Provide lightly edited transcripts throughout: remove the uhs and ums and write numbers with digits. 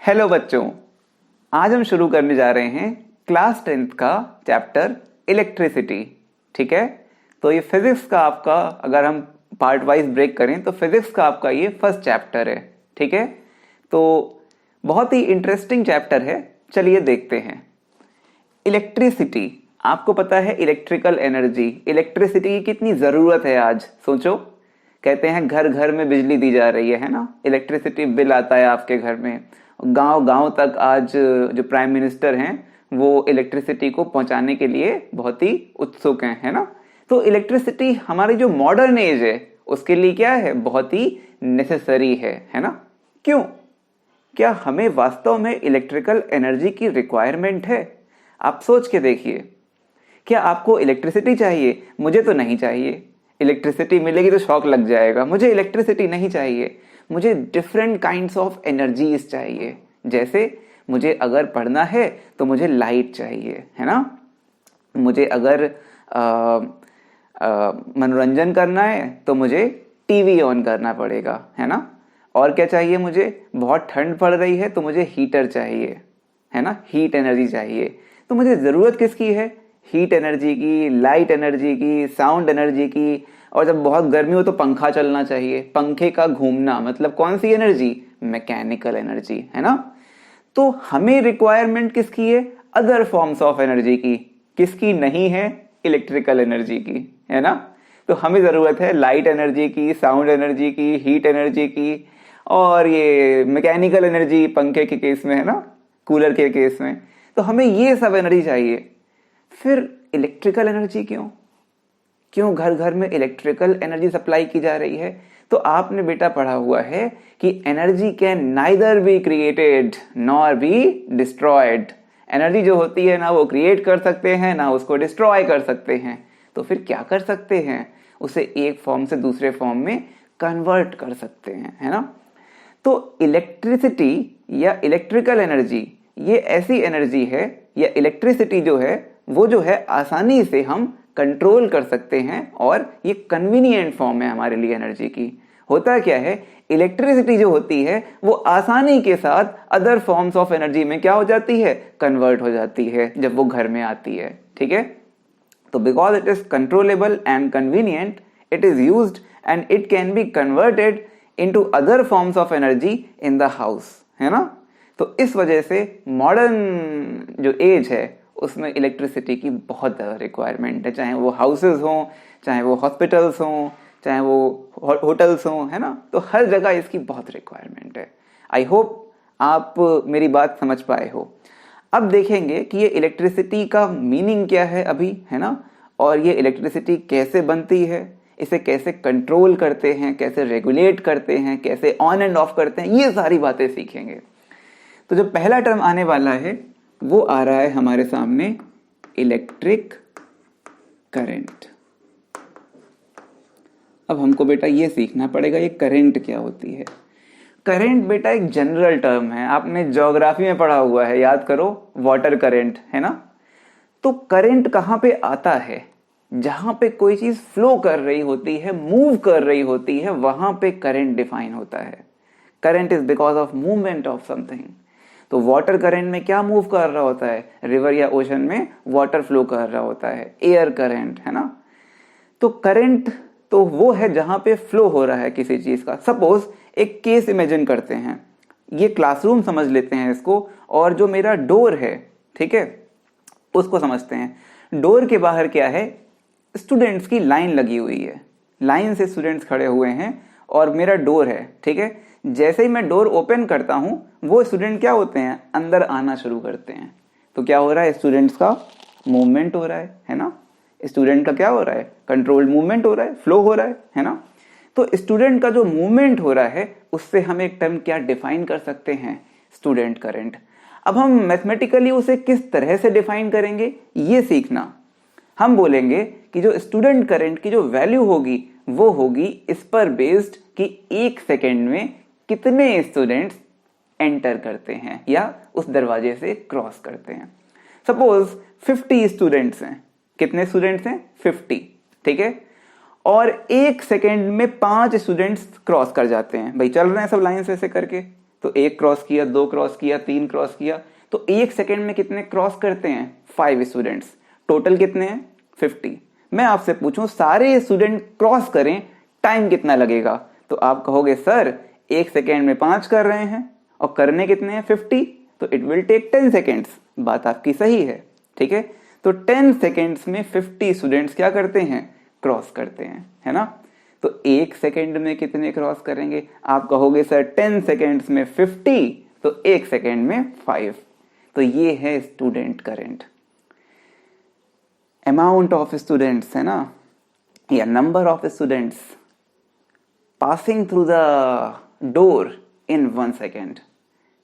Hello बच्चों, आज हम शुरू करने जा रहे हैं क्लास 10th का चैप्टर इलेक्ट्रिसिटी। ठीक है, तो ये फिजिक्स का आपका, अगर हम पार्ट वाइज ब्रेक करें तो फिजिक्स का आपका ये फर्स्ट चैप्टर है। ठीक है, तो बहुत ही इंटरेस्टिंग चैप्टर है। चलिए देखते हैं। इलेक्ट्रिसिटी, आपको पता है इलेक्ट्रिकल एनर्जी, इलेक्ट्रिसिटी की कितनी ज़रूरत है आज। सोचो, कहते हैं घर घर में बिजली दी जा रही है ना, इलेक्ट्रिसिटी बिल आता है आपके घर में। गांव गांव तक आज जो प्राइम मिनिस्टर हैं वो इलेक्ट्रिसिटी को पहुंचाने के लिए बहुत ही उत्सुक हैं, है ना। तो इलेक्ट्रिसिटी हमारी जो मॉडर्न एज है उसके लिए क्या है, बहुत ही नेसेसरी है ना। क्यों? क्या हमें वास्तव में इलेक्ट्रिकल एनर्जी की रिक्वायरमेंट है? आप सोच के देखिए, क्या आपको इलेक्ट्रिसिटी चाहिए? मुझे तो नहीं चाहिए। इलेक्ट्रिसिटी मिलेगी तो शॉक लग जाएगा। मुझे इलेक्ट्रिसिटी नहीं चाहिए, मुझे डिफरेंट काइंड्स ऑफ एनर्जीज चाहिए। जैसे मुझे अगर पढ़ना है तो मुझे लाइट चाहिए, है ना। मुझे अगर मनोरंजन करना है तो मुझे टीवी ऑन करना पड़ेगा, है ना। और क्या चाहिए मुझे? बहुत ठंड पड़ रही है तो मुझे हीटर चाहिए, है ना, हीट एनर्जी चाहिए। तो मुझे ज़रूरत किसकी है? हीट एनर्जी की, लाइट एनर्जी की, साउंड एनर्जी की। और जब बहुत गर्मी हो तो पंखा चलना चाहिए, पंखे का घूमना, मतलब कौन सी एनर्जी? मैकेनिकल एनर्जी, है ना। तो हमें रिक्वायरमेंट किसकी है? अदर फॉर्म्स ऑफ एनर्जी की। किसकी नहीं है? इलेक्ट्रिकल एनर्जी की, है ना। तो हमें ज़रूरत है लाइट एनर्जी की, साउंड एनर्जी की, हीट एनर्जी की, और ये मैकेनिकल एनर्जी पंखे के केस में, है ना, कूलर के केस में। तो हमें ये सब एनर्जी चाहिए। फिर इलेक्ट्रिकल एनर्जी क्यों घर घर में इलेक्ट्रिकल एनर्जी सप्लाई की जा रही है? तो आपने बेटा पढ़ा हुआ है कि energy can neither be created nor be destroyed. Energy जो होती है ना वो क्रिएट कर सकते हैं ना उसको डिस्ट्रॉय कर सकते हैं। तो फिर क्या कर सकते हैं? उसे एक फॉर्म से दूसरे फॉर्म में कन्वर्ट कर सकते हैं, है ना। तो इलेक्ट्रिसिटी या इलेक्ट्रिकल एनर्जी ये ऐसी एनर्जी है, या इलेक्ट्रिसिटी जो है वो जो है आसानी से हम कंट्रोल कर सकते हैं, और ये कन्वीनियंट फॉर्म है हमारे लिए एनर्जी की। होता क्या है, इलेक्ट्रिसिटी जो होती है वो आसानी के साथ अदर फॉर्म्स ऑफ एनर्जी में क्या हो जाती है? कन्वर्ट हो जाती है जब वो घर में आती है। ठीक है, तो because it is controllable and convenient, it is used and it can be converted into other forms of energy in the house, है ना। तो इस वजह से मॉडर्न जो एज है उसमें इलेक्ट्रिसिटी की बहुत ज़्यादा रिक्वायरमेंट है, चाहे वो हाउसेस हों, चाहे वो हॉस्पिटल्स हों, चाहे वो होटल्स हों, है ना। तो हर जगह इसकी बहुत रिक्वायरमेंट है। आई होप आप मेरी बात समझ पाए हो। अब देखेंगे कि ये इलेक्ट्रिसिटी का मीनिंग क्या है अभी, है ना, और ये इलेक्ट्रिसिटी कैसे बनती है, इसे कैसे कंट्रोल करते हैं, कैसे रेगुलेट करते हैं, कैसे ऑन एंड ऑफ करते हैं, ये सारी बातें सीखेंगे। तो जो पहला टर्म आने वाला है वो आ रहा है हमारे सामने, इलेक्ट्रिक करंट। अब हमको बेटा ये सीखना पड़ेगा ये करंट क्या होती है। करंट बेटा एक जनरल टर्म है, आपने ज्योग्राफी में पढ़ा हुआ है, याद करो, वाटर करंट, है ना। तो करंट कहाँ पे आता है? जहां पे कोई चीज फ्लो कर रही होती है, मूव कर रही होती है, वहां पे करंट डिफाइन होता है। Current is because of movement of something. तो वाटर करंट में क्या मूव कर रहा होता है? रिवर या ओशन में वाटर फ्लो कर रहा होता है, एयर करंट, है ना। तो करंट तो वो है जहां पे फ्लो हो रहा है किसी चीज का। सपोज एक केस इमेजिन करते हैं, ये क्लासरूम समझ लेते हैं इसको, और जो मेरा डोर है, ठीक है, उसको समझते हैं। डोर के बाहर क्या है? स्टूडेंट्स की लाइन लगी हुई है, लाइन से स्टूडेंट्स खड़े हुए हैं और मेरा डोर है, ठीक है। जैसे ही मैं डोर ओपन करता हूं वो स्टूडेंट क्या होते हैं? अंदर आना शुरू करते हैं। तो क्या हो रहा है? स्टूडेंट्स का मूवमेंट हो रहा है ना। स्टूडेंट का क्या हो रहा है? कंट्रोल मूवमेंट हो रहा है, फ्लो हो रहा है ना। तो स्टूडेंट का जो मूवमेंट हो रहा है उससे हम एक टर्म क्या डिफाइन कर सकते हैं? Student current. अब हम मैथमेटिकली उसे किस तरह से डिफाइन करेंगे ये सीखना। हम बोलेंगे कि जो स्टूडेंट करंट की जो वैल्यू होगी वो होगी इस पर बेस्ड कि एक सेकेंड में कितने स्टूडेंट्स एंटर करते हैं या उस दरवाजे से क्रॉस करते हैं। सपोज 50 स्टूडेंट्स हैं। कितने स्टूडेंट्स हैं? 50, ठीक है। और एक सेकेंड में 5 स्टूडेंट्स क्रॉस कर जाते हैं। भाई चल रहे हैं सब लाइन से ऐसे करके, तो एक क्रॉस किया, दो क्रॉस किया, तीन क्रॉस किया, तो एक सेकेंड में कितने क्रॉस करते हैं? 5 स्टूडेंट्स। टोटल कितने हैं? 50। मैं आपसे पूछूं सारे स्टूडेंट क्रॉस करें, टाइम कितना लगेगा? तो आप कहोगे सर एक सेकेंड में 5 कर रहे हैं और करने कितने हैं? 50, तो इट विल टेक 10 सेकेंड्स। बात आपकी सही है, ठीक है। तो 10 सेकेंड्स में 50 स्टूडेंट्स क्या करते हैं? क्रॉस करते हैं, है ना। तो एक सेकेंड में कितने क्रॉस करेंगे? आप कहोगे सर 10 सेकेंड्स में 50, तो एक सेकेंड में 5। तो ये है student current. Amount of students, है ना, या number of students passing through the door in 1 second,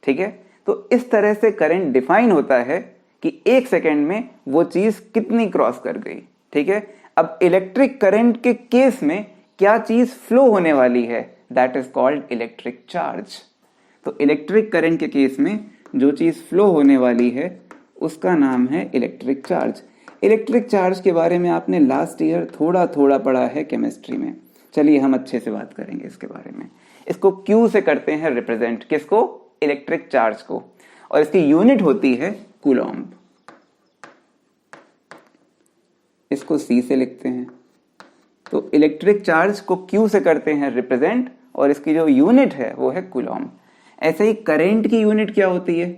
ठीक है। तो इस तरह से करंट डिफाइन होता है कि एक सेकेंड में वो चीज कितनी क्रॉस कर गई, ठीक है। अब इलेक्ट्रिक करंट के केस में क्या चीज फ्लो होने वाली है? That is called electric charge. तो इलेक्ट्रिक करंट के केस में जो चीज फ्लो होने वाली है उसका नाम है इलेक्ट्रिक चार्ज। इलेक्ट्रिक चार्ज के बारे में आपने लास्ट ईयर थोड़ा थोड़ा पढ़ा है केमिस्ट्री में। चलिए हम अच्छे से बात करेंगे इसके बारे में। इसको Q से करते हैं रिप्रेजेंट, किसको? इलेक्ट्रिक चार्ज को, और इसकी यूनिट होती है कूलॉम्ब। इसको C से लिखते हैं। तो इलेक्ट्रिक चार्ज को Q से करते हैं रिप्रेजेंट, और इसकी जो यूनिट है वो है कूलॉम्ब। ऐसे ही करंट की यूनिट क्या होती है?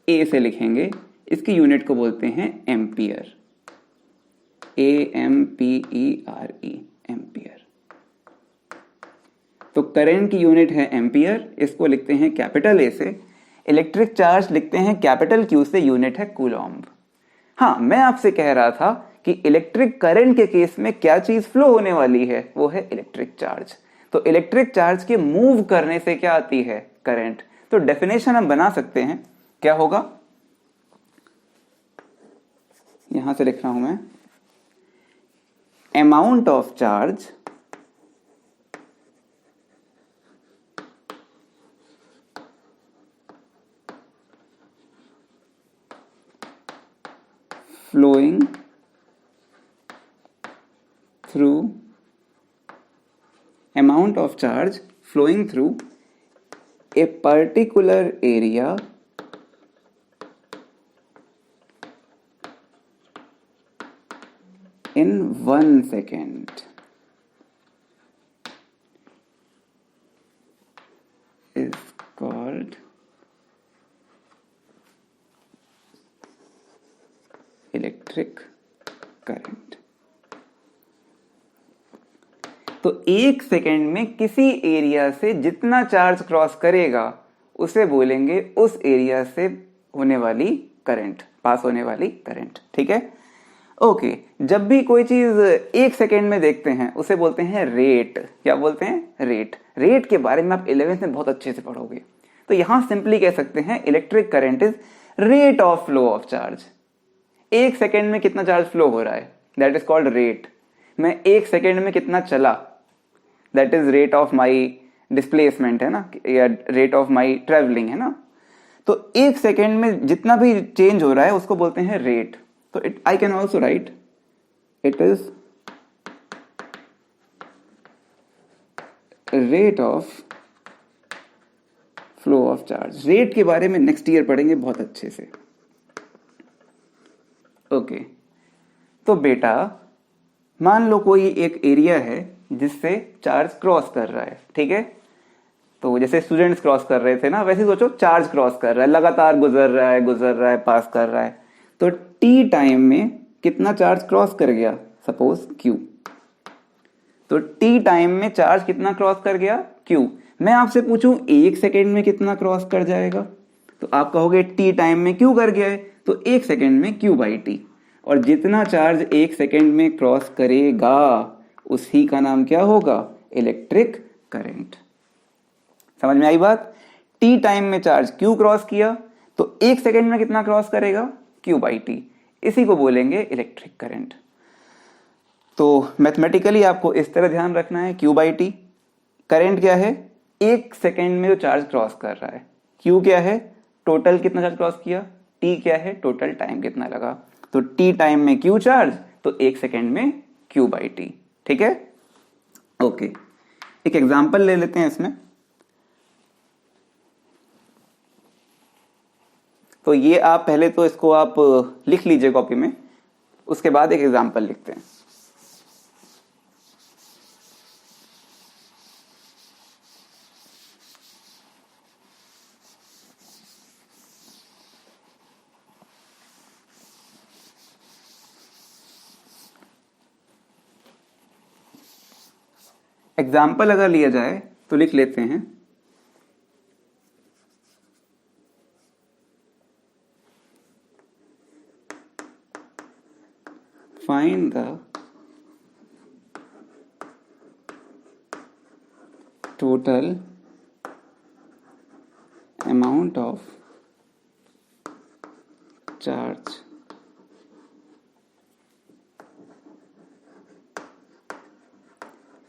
A से लिखेंगे, इसकी यूनिट को बोलते हैं एम्पियर। AMPERE, ampere. तो करंट की यूनिट है एम्पियर, इसको लिखते हैं कैपिटल A से। इलेक्ट्रिक चार्ज लिखते हैं कैपिटल Q से, यूनिट है कूलॉम्ब। हाँ, मैं आपसे कह रहा था कि इलेक्ट्रिक करंट के केस में क्या चीज फ्लो होने वाली है? वो है इलेक्ट्रिक चार्ज। तो इलेक्ट्रिक चार्ज के मूव करने से क्या आती है? करंट। तो डेफिनेशन हम बना सकते हैं, क्या होगा? यहां से लिख रहा हूं मैं, amount of charge flowing through amount of charge flowing through a particular area in 1 second is called electric current. तो एक सेकेंड में किसी एरिया से जितना चार्ज क्रॉस करेगा उसे बोलेंगे उस एरिया से होने वाली करंट, पास होने वाली करंट, ठीक है। ओके, जब भी कोई चीज एक सेकेंड में देखते हैं उसे बोलते हैं रेट। क्या बोलते हैं? रेट। रेट के बारे में आप 11th में बहुत अच्छे से पढ़ोगे। तो यहां सिंपली कह सकते हैं electric current is rate of flow of charge. एक सेकेंड में कितना चार्ज फ्लो हो रहा है, दैट इज कॉल्ड रेट। मैं एक सेकेंड में कितना चला, that is rate of my displacement, है ना, या रेट ऑफ माई ट्रेवलिंग, है ना। तो एक सेकेंड में जितना भी चेंज हो रहा है उसको बोलते हैं रेट। तो it I can also right it is rate of flow of charge. Rate के बारे में नेक्स्ट ईयर पढ़ेंगे बहुत अच्छे से। ओके, तो बेटा मान लो कोई एक एरिया है जिससे चार्ज क्रॉस कर रहा है, ठीक है। तो जैसे स्टूडेंट्स क्रॉस कर रहे थे ना, वैसे सोचो चार्ज क्रॉस कर रहा है, लगातार गुजर रहा है, पास कर रहा है। तो टी टाइम में कितना चार्ज क्रॉस कर गया? Suppose Q। तो टी टाइम में चार्ज कितना क्रॉस कर गया? Q। मैं आपसे पूछूं एक सेकेंड में कितना क्रॉस कर जाएगा? तो आप कहोगे टी टाइम में Q कर गया है, तो एक सेकेंड में Q/T। और जितना चार्ज एक सेकेंड में क्रॉस करेगा उसी का नाम क्या होगा? Electric current. समझ में आई बात? टी टाइम में चार्ज Q क्रॉस किया तो एक सेकेंड में कितना क्रॉस करेगा? Q/T। इसी को बोलेंगे इलेक्ट्रिक करंट। तो मैथमेटिकली आपको इस तरह ध्यान रखना है, Q/T। करंट क्या है? एक सेकेंड में जो चार्ज क्रॉस कर रहा है। Q क्या है? टोटल कितना चार्ज क्रॉस किया। T क्या है? टोटल टाइम कितना लगा। तो T टाइम में Q चार्ज, तो एक सेकेंड में Q/T, ठीक है। ओके, एक एग्जांपल ले लेते हैं इसमें। तो ये आप पहले तो इसको आप लिख लीजिए कॉपी में, उसके बाद एक एग्जाम्पल लिखते हैं। एग्जाम्पल अगर लिया जाए तो लिख लेते हैं find the total amount of charge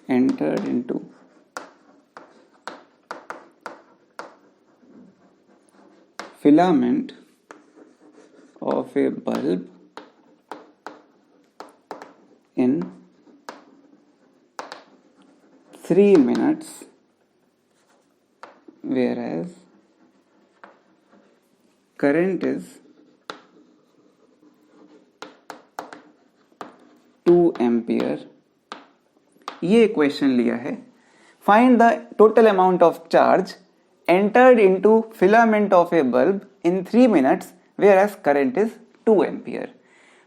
entered into filament of a bulb in 3 minutes, whereas current is 2 ampere। ये क्वेश्चन लिया है, find the total amount of charge entered into filament of a bulb in 3 minutes where as current is 2 ampere.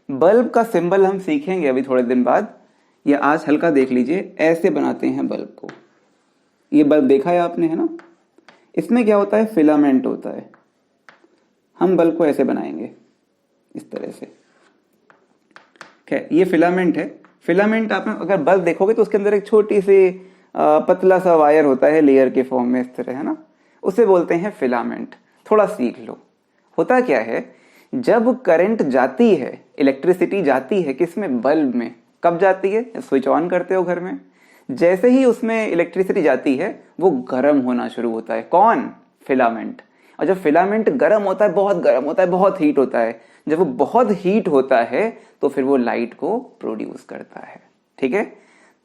Bulb का symbol हम सीखेंगे अभी थोड़े दिन बाद, या आज हल्का देख लीजिए, ऐसे बनाते हैं बल्ब को। ये बल्ब देखा है आपने, है ना? इसमें क्या होता है, फिलामेंट होता है। हम बल्ब को ऐसे बनाएंगे इस तरह से, ये फिलामेंट है। फिलामेंट आप अगर बल्ब देखोगे तो उसके अंदर एक छोटी सी पतला सा वायर होता है लेयर के फॉर्म में इस तरह, है ना? उसे बोलते हैं फिलामेंट। थोड़ा सीख लो। होता क्या है, जब करंट जाती है, इलेक्ट्रिसिटी जाती है किसमें, बल्ब में। कब जाती है, स्विच ऑन करते हो घर में, जैसे ही उसमें इलेक्ट्रिसिटी जाती है वो गर्म होना शुरू होता है। कौन, फिलामेंट। और जब फिलामेंट गर्म होता है, बहुत गर्म होता है, बहुत हीट होता है, जब वो बहुत हीट होता है तो फिर वो लाइट को प्रोड्यूस करता है। ठीक है,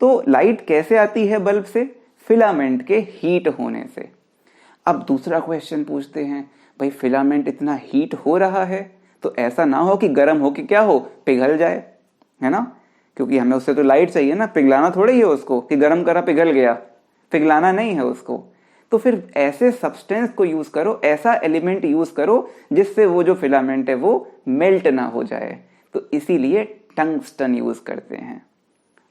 तो लाइट कैसे आती है बल्ब से, फिलामेंट के हीट होने से। अब दूसरा क्वेश्चन पूछते हैं, भाई फिलामेंट इतना हीट हो रहा है तो ऐसा ना हो कि गर्म हो कि क्या हो, पिघल जाए, है ना? क्योंकि हमें उससे तो लाइट चाहिए ना, पिघलाना थोड़ा ही है उसको कि गर्म करा पिघल गया, पिघलाना नहीं है उसको। तो फिर ऐसे सब्सटेंस को यूज करो, ऐसा एलिमेंट यूज करो जिससे वो जो फिलामेंट है वो मेल्ट ना हो जाए। तो इसीलिए टंगस्टन यूज करते हैं।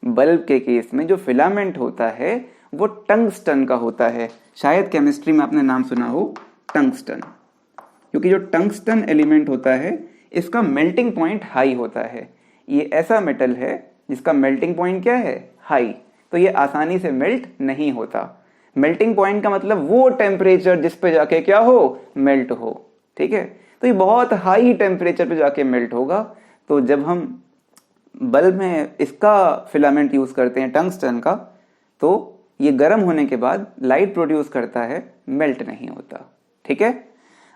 बल्ब के केस में जो फिलामेंट होता है वो टंगस्टन का होता है। शायद केमिस्ट्री में आपने नाम सुना हो टंगस्टन, क्योंकि जो टंगस्टन एलिमेंट होता है इसका मेल्टिंग पॉइंट हाई होता है। ये ऐसा मेटल है जिसका मेल्टिंग पॉइंट क्या है, हाई, तो ये आसानी से मेल्ट नहीं होता। मेल्टिंग पॉइंट का मतलब वो टेम्परेचर जिस पे जाके क्या हो, मेल्ट हो। ठीक है, तो ये बहुत हाई टेम्परेचर पे जाके मेल्ट होगा। तो जब हम बल्ब में इसका फिलामेंट यूज करते हैं टंगस्टन का, तो ये गर्म होने के बाद लाइट प्रोड्यूस करता है, मेल्ट नहीं होता। ठीक है,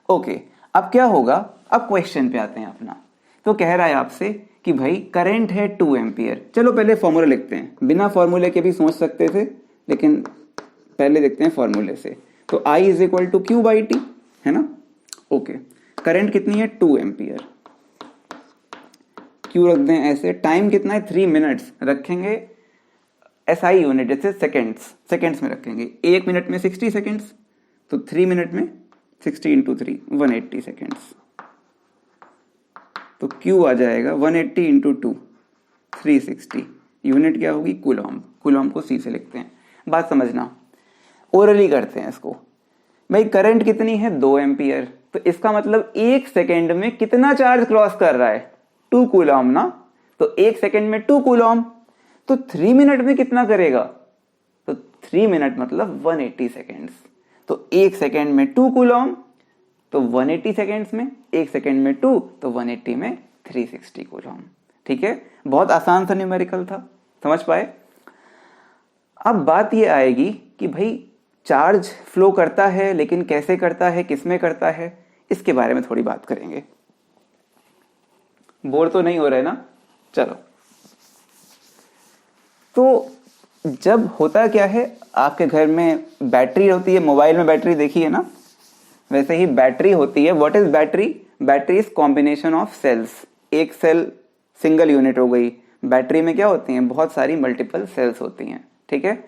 ओके। अब क्या होगा, अब क्वेश्चन पे आते हैं अपना। तो कह रहा है आपसे कि भाई करंट है 2 एम्पियर। चलो पहले फॉर्मूला लिखते हैं, बिना फॉर्मूले के भी सोच सकते थे लेकिन पहले देखते हैं फॉर्मूले से। तो I is equal to Q by T, है ना? ओके, करंट कितनी है, 2 एम्पियर। क्यू रख दें ऐसे, टाइम कितना है, 3 मिनट्स रखेंगे। SI यूनिट जैसे सेकेंड्स में रखेंगे। 1 मिनट में 60 सेकेंड्स, तो 3 मिनट में 60 इंटू 3 180 सेकेंड्स। तो Q आ जाएगा 180 इंटू 2 360। यूनिट क्या होगी, कूलॉम। कूलॉम को C से लिखते हैं। बात समझना, ओरली करते हैं इसको। भाई करंट कितनी है, 2 एम्पियर, तो इसका मतलब 1 सेकेंड में कितना चार्ज क्रॉस कर रहा है, 2 कूलॉम ना। तो 1 सेकेंड में 2 कूलॉम, तो 3 मिनट में कितना करेगा, तो 3 मिनट मतलब 180 सेकेंड्स। तो 1 सेकेंड में 2 कूलॉम, तो 180 सेकेंड्स में, 1 सेकेंड में 2, तो 180 में 360 कूलॉम। ठीक है, बहुत आसान सा न्यूमेरिकल था, समझ पाए? अब बात ये आएगी कि भाई चार्ज फ्लो करता है, लेकिन कैसे करता है, किसमें करता है, इसके बारे में थोड़ी बात करेंगे। बोर तो नहीं हो रहे ना? चलो, तो जब होता क्या है, आपके घर में बैटरी होती है, मोबाइल में बैटरी देखी है ना, वैसे ही बैटरी होती है। What is battery, battery is combination of cells. एक सेल सिंगल यूनिट हो गई, बैटरी में क्या होती हैं, बहुत सारी मल्टीपल सेल्स होती हैं, ठीक है।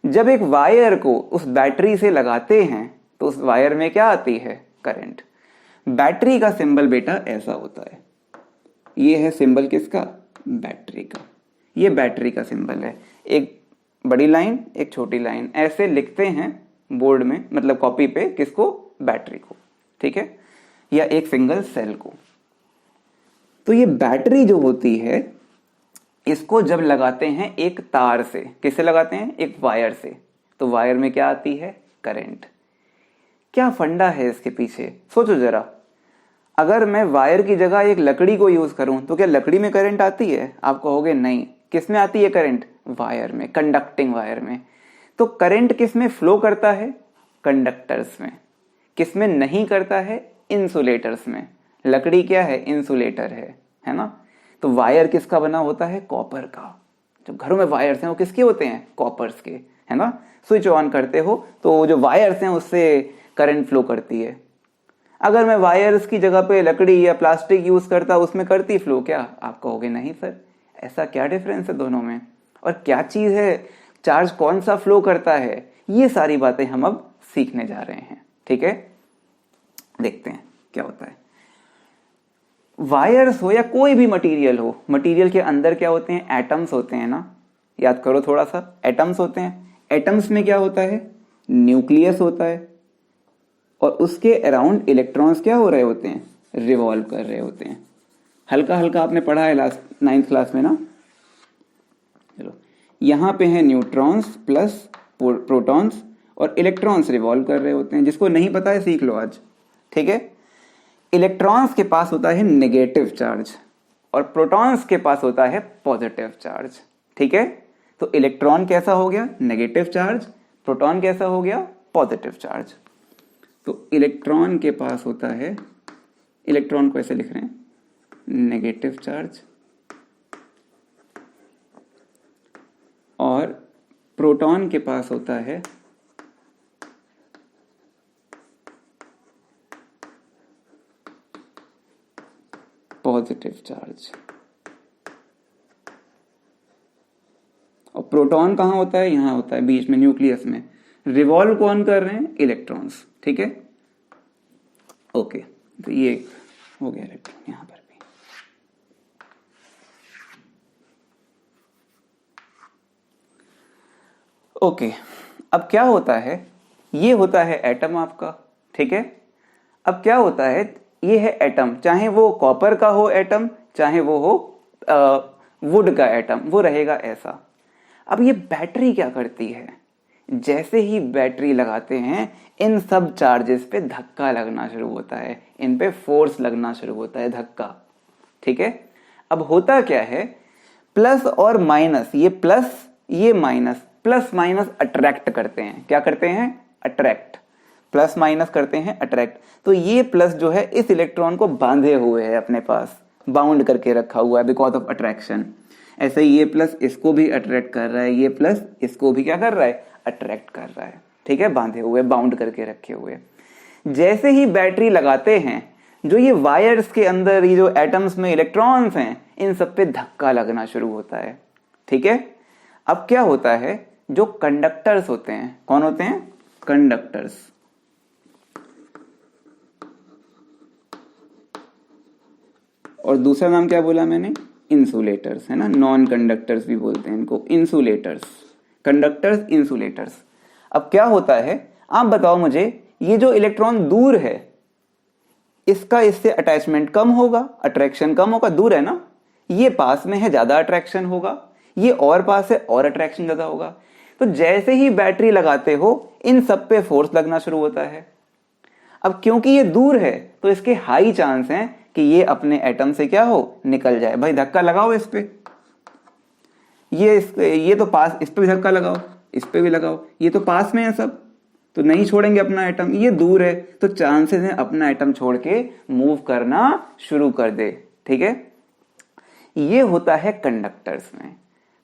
जब एक वायर को उस बैटरी से लगाते हैं तो उस वायर में क्या आती है, करंट। बैटरी का सिंबल बेटा ऐसा होता है, ये है सिंबल किसका, बैटरी का। ये बैटरी का सिंबल है, एक बड़ी लाइन एक छोटी लाइन, ऐसे लिखते हैं बोर्ड में, मतलब कॉपी पे, किसको, बैटरी को, ठीक है, या एक सिंगल सेल को। तो ये बैटरी जो होती है इसको जब लगाते हैं एक तार से, किससे लगाते हैं, एक वायर से, तो वायर में क्या आती है, करंट। क्या फंडा है इसके पीछे, सोचो जरा। अगर मैं वायर की जगह एक लकड़ी को यूज करूं तो क्या लकड़ी में करंट आती है, आप कहोगे नहीं। किस में आती है करंट, वायर में, कंडक्टिंग वायर में। तो करंट किस में फ्लो करता है, कंडक्टर्स में। किस में नहीं करता है, इंसुलेटर्स में। लकड़ी क्या है, इंसुलेटर है ना। तो वायर किसका बना होता है, कॉपर का। जो घरों में वायर्स हैं वो किसके होते हैं, कॉपर्स के, है ना। स्विच ऑन करते हो तो जो वायर्स हैं उससे करंट फ्लो करती है। अगर मैं वायर्स की जगह पे लकड़ी या प्लास्टिक यूज करता, उसमें करती फ्लो क्या, आप कहोगे नहीं सर, ऐसा क्या डिफरेंस है दोनों में, और क्या चीज है, चार्ज कौन सा फ्लो करता है। ये सारी बातें हम अब सीखने जा रहे हैं, ठीक है। देखते हैं क्या होता है। वायर्स हो या कोई भी मटेरियल हो, मटेरियल के अंदर क्या होते हैं, एटम्स होते हैं ना। याद करो थोड़ा सा, एटम्स होते हैं। एटम्स में क्या होता है, न्यूक्लियस होता है, और उसके अराउंड इलेक्ट्रॉन्स क्या हो रहे होते हैं, रिवॉल्व कर रहे होते हैं। हल्का हल्का आपने पढ़ा है लास्ट 9th क्लास में ना। चलो, यहां पे है न्यूट्रॉन्स प्लस प्रोटॉन्स, और इलेक्ट्रॉन्स रिवॉल्व कर रहे होते हैं। जिसको नहीं पता है सीख लो आज, ठीक है। इलेक्ट्रॉन्स के पास होता है नेगेटिव चार्ज और प्रोटॉन्स के पास होता है पॉजिटिव चार्ज, ठीक है। तो इलेक्ट्रॉन कैसा हो गया, नेगेटिव चार्ज, प्रोटॉन कैसा हो गया, पॉजिटिव चार्ज। तो इलेक्ट्रॉन के पास होता है, इलेक्ट्रॉन को ऐसे लिख रहे हैं, नेगेटिव चार्ज, और प्रोटॉन के पास होता है पॉजिटिव चार्ज। और प्रोटॉन कहां होता है, यहां होता है बीच में न्यूक्लियस में। रिवॉल्व कौन कर रहे हैं, इलेक्ट्रॉन्स, ठीक है। ओके, तो ये हो गया इलेक्ट्रॉन यहां पर भी। ओके, अब क्या होता है, ये होता है एटम आपका, ठीक है। अब क्या होता है, ये है एटम, चाहे वो कॉपर का हो एटम, चाहे वो हो वुड का एटम, वो रहेगा ऐसा। अब ये बैटरी क्या करती है, जैसे ही बैटरी लगाते हैं इन सब चार्जेस पे धक्का लगना शुरू होता है, इन पे फोर्स लगना शुरू होता है, धक्का, ठीक है। अब होता क्या है, प्लस और माइनस, ये प्लस ये माइनस, प्लस माइनस अट्रैक्ट करते हैं। क्या करते हैं, अट्रैक्ट, प्लस माइनस करते हैं अट्रैक्ट। तो ये प्लस जो है इस इलेक्ट्रॉन को बांधे हुए है अपने पास, बाउंड करके रखा हुआ है बिकॉज ऑफ अट्रैक्शन। ऐसे ही ये प्लस इसको भी अट्रैक्ट कर रहा है, ये प्लस इसको भी क्या कर रहा है, अट्रैक्ट कर रहा है, ठीक है, बांधे हुए, बाउंड करके रखे हुए। जैसे ही बैटरी लगाते हैं, जो ये वायर्स के अंदर ये जो एटम्स में इलेक्ट्रॉन्स हैं, इन सब पे धक्का लगना शुरू होता है, ठीक है। अब क्या होता है, जो कंडक्टर्स होते हैं, कौन होते हैं, कंडक्टर्स, और दूसरा नाम क्या बोला मैंने, इंसुलेटर्स, है ना। नॉन कंडक्टर्स भी बोलते हैं इनको, इंसुलेटर्स, कंडक्टर्स, इंसुलेटर्स। अब क्या होता है, आप बताओ मुझे, ये जो इलेक्ट्रॉन दूर है इसका इससे अटैचमेंट कम होगा, अट्रैक्शन कम होगा, दूर है ना। ये पास में है, ज्यादा अट्रैक्शन होगा, ये और पास है और अट्रैक्शन ज्यादा होगा। तो जैसे ही बैटरी लगाते हो इन सब पे फोर्स लगना शुरू होता है। अब क्योंकि ये दूर है तो इसके हाई चांस हैं कि ये अपने एटम से क्या हो, निकल जाए। भाई धक्का लगाओ इस पे, ये तो पास, इस पे भी धक्का लगाओ, इस पे भी लगाओ, ये तो पास में है सब, तो नहीं छोड़ेंगे अपना एटम। ये दूर है तो चांसेस हैं अपना एटम छोड़ के मूव करना शुरू कर दे, ठीक है। ये होता है कंडक्टर्स में।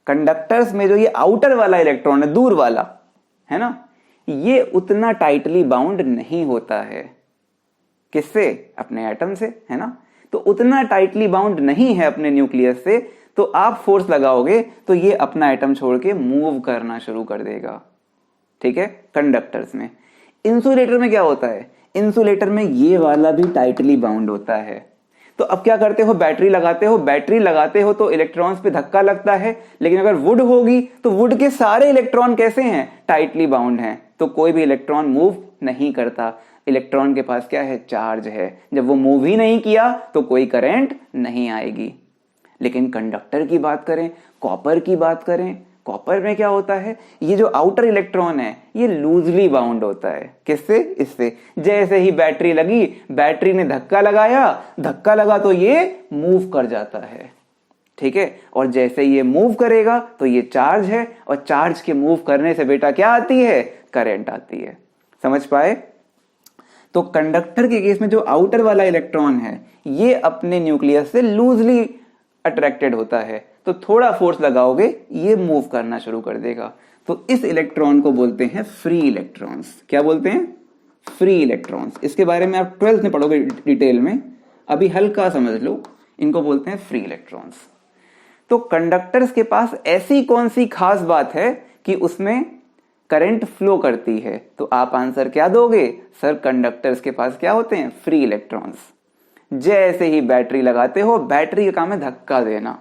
कंडक्टर्स में जो ये आउटर वाला इलेक्ट्रॉन है, दूर वाला, है ना, ये उतना टाइटली बाउंड नहीं होता है, किससे? अपने एटम से, है ना। तो उतना टाइटली बाउंड नहीं है अपने न्यूक्लियस से, तो आप फोर्स लगाओगे तो ये अपना एटम छोड़ के मूव करना शुरू कर देगा। ठीक है, कंडक्टर्स में। इंसुलेटर में क्या होता है? इंसुलेटर में ये वाला भी टाइटली बाउंड होता है। तो अब क्या करते हो? बैटरी लगाते हो, बैटरी लगाते हो तो इलेक्ट्रॉन्स पे धक्का लगता है, लेकिन अगर वुड होगी तो वुड के सारे इलेक्ट्रॉन कैसे हैं? टाइटली बाउंड हैं, तो कोई भी इलेक्ट्रॉन मूव नहीं करता। इलेक्ट्रॉन के पास क्या है? चार्ज है। जब वो मूव ही नहीं किया तो कोई करंट नहीं आएगी। लेकिन कंडक्टर की बात करें, कॉपर की बात करें, कॉपर में क्या होता है? ये जो आउटर इलेक्ट्रॉन है ये लूजली बाउंड होता है। किससे? इससे। जैसे ही बैटरी लगी, बैटरी ने धक्का लगाया, धक्का लगा तो ये मूव कर जाता है। ठीक है, और जैसे ये मूव करेगा तो ये चार्ज है, और चार्ज के मूव करने से बेटा क्या आती है? करंट आती है। समझ पाए? तो कंडक्टर के केस में जो आउटर वाला इलेक्ट्रॉन है ये अपने न्यूक्लियस से लूजली अट्रैक्टेड होता है, तो थोड़ा फोर्स लगाओगे ये मूव करना शुरू कर देगा। तो इस इलेक्ट्रॉन को बोलते हैं फ्री इलेक्ट्रॉन्स। क्या बोलते हैं? Free electrons. इसके बारे में आप 12th में पढ़ोगे डिटेल में, अभी हल्का समझ लो। इनको बोलते हैं फ्री इलेक्ट्रॉन्स। तो कंडक्टर्स के पास ऐसी कौन सी खास बात है कि उसमें करंट फ्लो करती है? तो आप आंसर क्या दोगे? सर कंडक्टर्स के पास क्या होते हैं? Free electrons. जैसे ही बैटरी लगाते हो, बैटरी का काम है धक्का देना,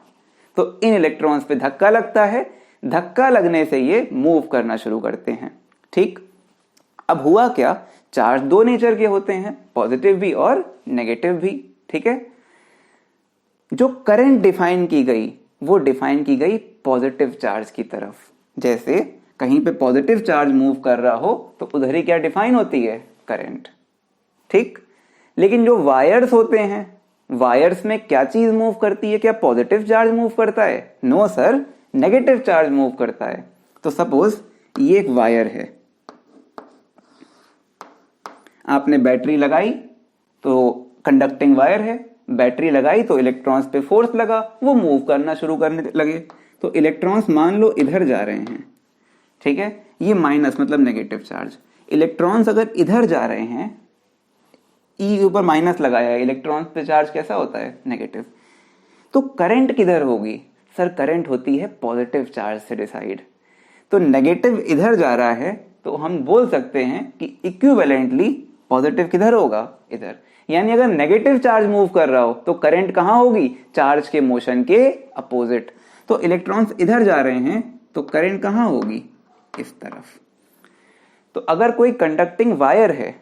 तो इन इलेक्ट्रॉन्स पे धक्का लगता है, धक्का लगने से ये मूव करना शुरू करते हैं। ठीक, अब हुआ क्या? चार्ज दो नेचर के होते हैं, पॉजिटिव भी और नेगेटिव भी। ठीक है, जो करंट डिफाइन की गई वो डिफाइन की गई पॉजिटिव चार्ज की तरफ। जैसे कहीं पे पॉजिटिव चार्ज मूव कर रहा हो तो उधर ही क्या डिफाइन होती है? करंट। ठीक, लेकिन जो वायर्स होते हैं, वायर्स में क्या चीज मूव करती है? क्या पॉजिटिव चार्ज मूव करता है? No sir, negative charge move करता है। तो सपोज ये एक वायर है, आपने बैटरी लगाई तो कंडक्टिंग वायर है, बैटरी लगाई तो इलेक्ट्रॉन्स पे फोर्स लगा, वो मूव करना शुरू करने लगे। तो इलेक्ट्रॉन्स मान लो इधर जा रहे हैं, ठीक है, ये माइनस मतलब नेगेटिव चार्ज। इलेक्ट्रॉन्स अगर इधर जा रहे हैं, ई ऊपर माइनस लगाया है, इलेक्ट्रॉन्स पे चार्ज कैसा होता है? नेगेटिव। तो करंट किधर होगी? सर करंट होती है पॉजिटिव चार्ज से डिसाइड। तो नेगेटिव इधर जा रहा है तो हम बोल सकते हैं कि इक्विवेलेंटली पॉजिटिव किधर होगा? इधर। यानी अगर नेगेटिव चार्ज मूव कर रहा हो तो करंट कहां होगी? चार्ज के मोशन के अपोजिट। तो इलेक्ट्रॉन्स इधर जा रहे हैं तो करंट कहां होगी? इस तरफ। तो अगर कोई कंडक्टिंग वायर है,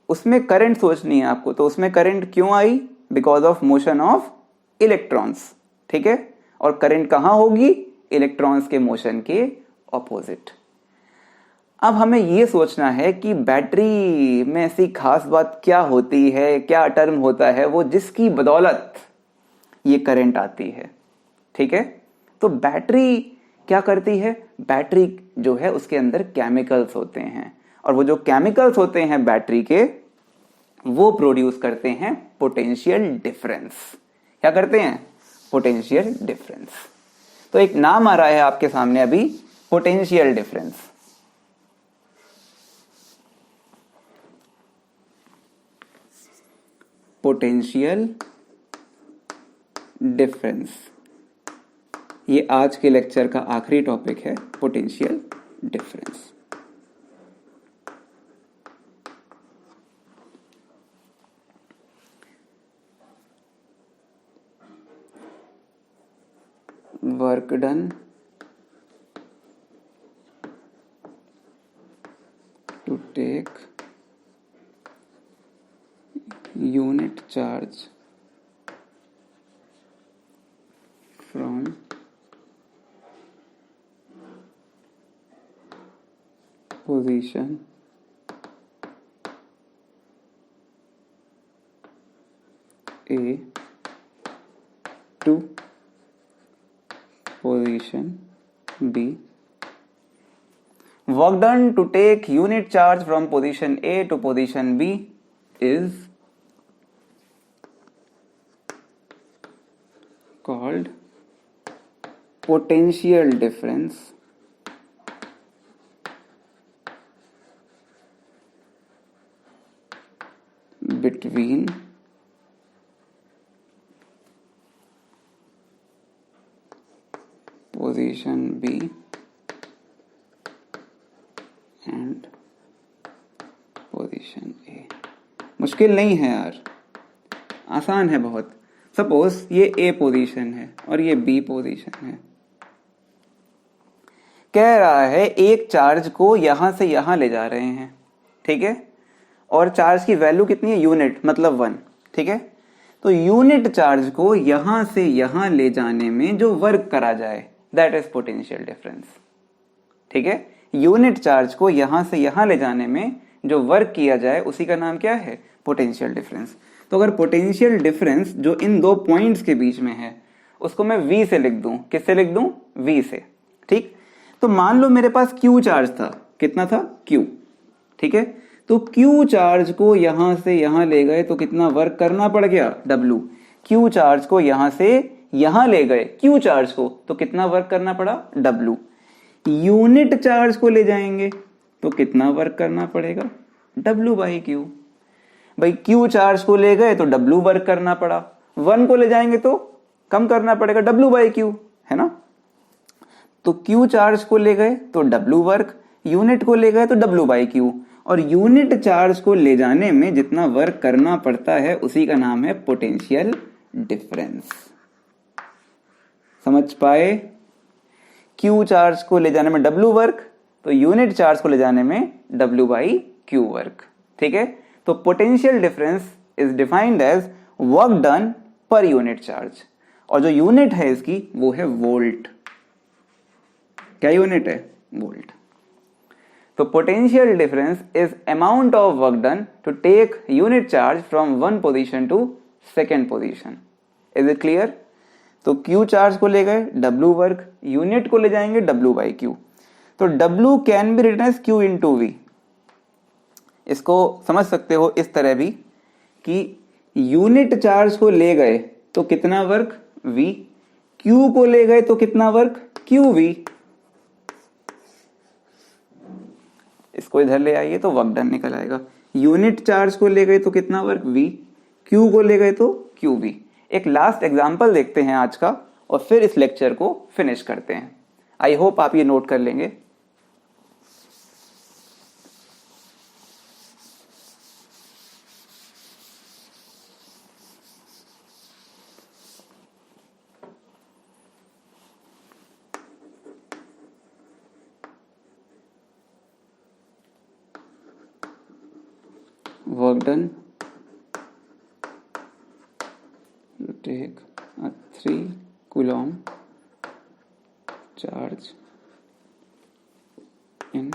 उसमें करंट सोचनी है आपको, तो उसमें करंट क्यों आई? Because of motion of electrons. ठीक है, और करंट कहां होगी? इलेक्ट्रॉन्स के मोशन के ऑपोजिट। अब हमें यह सोचना है कि बैटरी में ऐसी खास बात क्या होती है, क्या टर्म होता है वो जिसकी बदौलत ये करंट आती है। ठीक है, तो बैटरी क्या करती है? बैटरी जो है उसके अंदर केमिकल्स होते हैं, और वो जो केमिकल्स होते हैं बैटरी के, वो प्रोड्यूस करते हैं पोटेंशियल डिफरेंस। क्या करते हैं? Potential difference. तो एक नाम आ रहा है आपके सामने अभी, पोटेंशियल डिफरेंस। पोटेंशियल डिफरेंस, ये आज के लेक्चर का आखिरी टॉपिक है, potential difference. Work done to take unit charge from position A to position B. Work done to take unit charge from position A to position B is called potential difference between position B and position A. मुश्किल नहीं है यार, आसान है बहुत। Suppose ये ए position है और ये बी पोजीशन है। कह रहा है एक चार्ज को यहां से यहां ले जा रहे हैं, ठीक है, और चार्ज की वैल्यू कितनी है, यूनिट, मतलब 1, ठीक है। तो यूनिट चार्ज को यहां से यहां ले जाने में जो वर्क करा जाए दैट इज पोटेंशियल डिफरेंस, ठीक है। यूनिट चार्ज को यहां से यहां ले जाने में जो वर्क किया जाए उसी का नाम क्या है, पोटेंशियल डिफरेंस। तो अगर पोटेंशियल डिफरेंस जो इन दो पॉइंट्स के बीच में है उसको मैं V से लिख दूं, किससे लिख दूं, V से, ठीक। तो मान लो मेरे पास Q चार्ज था, कितना था, Q, ठीक है। तो Q चार्ज को यहां से यहां ले गए तो कितना वर्क करना पड़ गया, W। Q चार्ज को यहां से यहां ले गए, Q चार्ज को, तो कितना वर्क करना पड़ा, W। यूनिट चार्ज को ले जाएंगे तो कितना वर्क करना पड़ेगा, W/Q। भाई Q चार्ज को ले गए तो W वर्क करना पड़ा, 1 को ले जाएंगे तो कम करना पड़ेगा, W/Q, है ना। तो Q चार्ज को ले गए तो W वर्क, यूनिट को ले गए तो W/Q, और यूनिट चार्ज को ले जाने में जितना वर्क करना पड़ता है उसी का नाम है पोटेंशियल डिफरेंस। समझ पाए, Q चार्ज को ले जाने में W वर्क, तो यूनिट चार्ज को ले जाने में W/Q वर्क, ठीक है। तो potential difference is defined as work done per unit charge, और जो यूनिट है इसकी वो है वोल्ट। क्या यूनिट है, वोल्ट। तो potential difference is amount of work done to take unit charge from one position to second position. Is it clear. तो Q चार्ज को ले गए, W वर्क, यूनिट को ले जाएंगे W/Q। तो W can be written as Q into V। इसको समझ सकते हो इस तरह भी कि यूनिट चार्ज को ले गए तो कितना वर्क, V। Q को ले गए तो कितना वर्क, QV। इसको इधर ले आइए तो वर्क डन निकल आएगा। यूनिट चार्ज को ले गए तो कितना वर्क, V। Q को ले गए तो QV। एक लास्ट एग्जांपल देखते हैं आज का और फिर इस लेक्चर को फिनिश करते हैं। आई होप आप ये नोट कर लेंगे। Work done to take a 3 coulomb charge in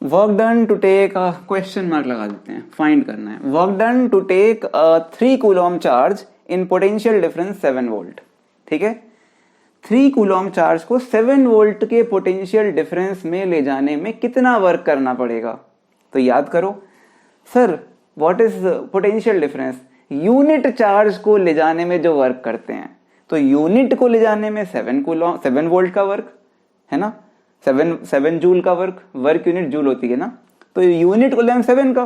work done to take question mark लगा देते हैं, फाइंड करना है। Work done to take 3 coulomb charge in potential difference 7 volt, ठीक है। 3 कूलॉम चार्ज को 7 वोल्ट के पोटेंशियल डिफरेंस में ले जाने में कितना वर्क करना पड़ेगा। तो याद करो sir, what is potential difference, unit charge को ले जाने में जो वर्क करते हैं। तो यूनिट को ले जाने में 7 वोल्ट का वर्क है ना, 7 जूल का वर्क यूनिट जूल होती है ना। तो यूनिट को ले जाने 7 का,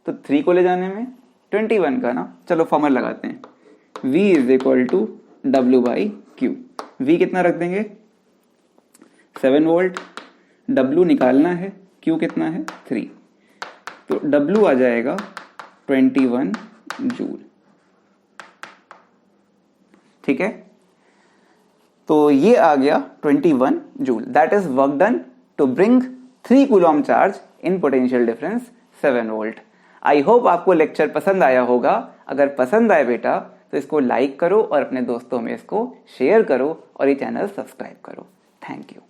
तो 3 को ले जाने में 21 का ना। चलो फॉर्मूला लगाते हैं, V is equal to W/Q। V कितना रख देंगे, 7 वोल्ट, W निकालना है, Q कितना है 3, तो W आ जाएगा 21 जूल, ठीक है। तो ये आ गया 21 joule. That is work done to bring 3 coulomb charge in potential difference 7 volt. I hope आपको लेक्चर पसंद आया होगा। अगर पसंद आए बेटा तो इसको लाइक करो और अपने दोस्तों में इसको शेयर करो और ये चैनल सब्सक्राइब करो। Thank you.